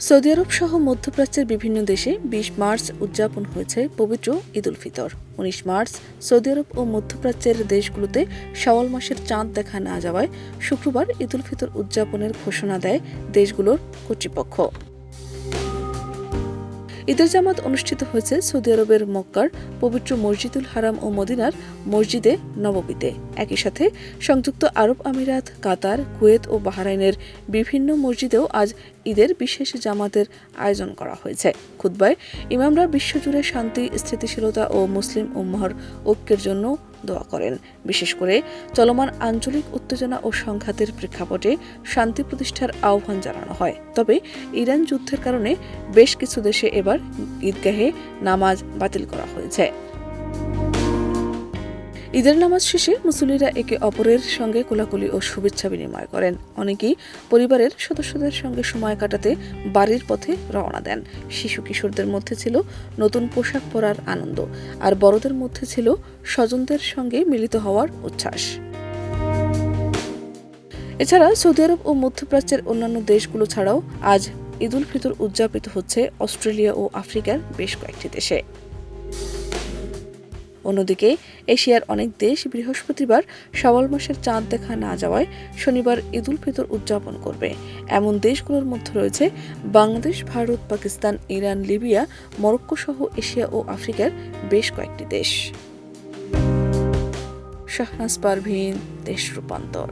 Saudi আরব সহ মধ্যপ্রাচ্যের বিভিন্ন দেশে ২০ মার্চ উদযাপন হয়েছে পবিত্র ঈদ উল ফিতর। ১৯ মার্চ সৌদি আরব ও মধ্যপ্রাচ্যের দেশগুলোতে শাওয়াল মাসের চাঁদ দেখা না যাওয়ায় শুক্রবার ঈদ উল ফিতর উদযাপনের ঘোষণা দেয় দেশগুলোর কর্তৃপক্ষ। ঈদের জামাত অনুষ্ঠিত হয়েছে সৌদি আরবের মক্কার পবিত্র মসজিদুল হারাম ও মদিনার মসজিদে নববীতে। একই সাথে সংযুক্ত আরব আমিরাত, কাতার, কুয়েত ও বাহরাইনের বিভিন্ন মসজিদেও আজ ঈদের বিশেষ জামাতের আয়োজন করা হয়েছে। খুতবায় ইমামরা বিশ্বজুড়ে শান্তি, স্থিতিশীলতা ও মুসলিম উম্মাহর ঐক্যের জন্য দোয়া করেন। বিশেষ করে চলমান আঞ্চলিক উত্তেজনা ও সংঘাতের প্রেক্ষাপটে শান্তি প্রতিষ্ঠার আহ্বান জানানো হয়। তবে ইরান যুদ্ধের কারণে বেশ কিছু দেশে এবার ঈদগাহে নামাজ বাতিল করা হয়েছে। ঈদের নামাজ শেষে মুসল্লিরা একে অপরের সঙ্গে কোলাকুলি ও শুভেচ্ছা বিনিময় করেন। অনেকেই পরিবারের সদস্যদের সঙ্গে সময় কাটাতে বাড়ির পথে রওনা দেন। শিশু কিশোরদের মধ্যে ছিল নতুন পোশাক পরার আনন্দ, আর বড়দের মধ্যে ছিল স্বজনদের সঙ্গে মিলিত হওয়ার উচ্ছ্বাস। এছাড়া সৌদি আরব ও মধ্যপ্রাচ্যের অন্যান্য দেশগুলো ছাড়াও আজ ঈদ উল ফিতর উদযাপিত হচ্ছে অস্ট্রেলিয়া ও আফ্রিকার বেশ কয়েকটি দেশে। অন্যদিকে এশিয়ার অনেক দেশ বৃহস্পতিবার শাওয়াল মাসের চাঁদ দেখা না যাওয়ায় শনিবার ঈদ উল ফিতর উদযাপন করবে। এমন দেশগুলোর মধ্যে রয়েছে Bangladesh, Bharat, Pakistan, Iran, Libya, Morocco সহ এশিয়া ও আফ্রিকার বেশ কয়েকটি দেশ। শাহনাজ পারভীন, দেশ রূপান্তর।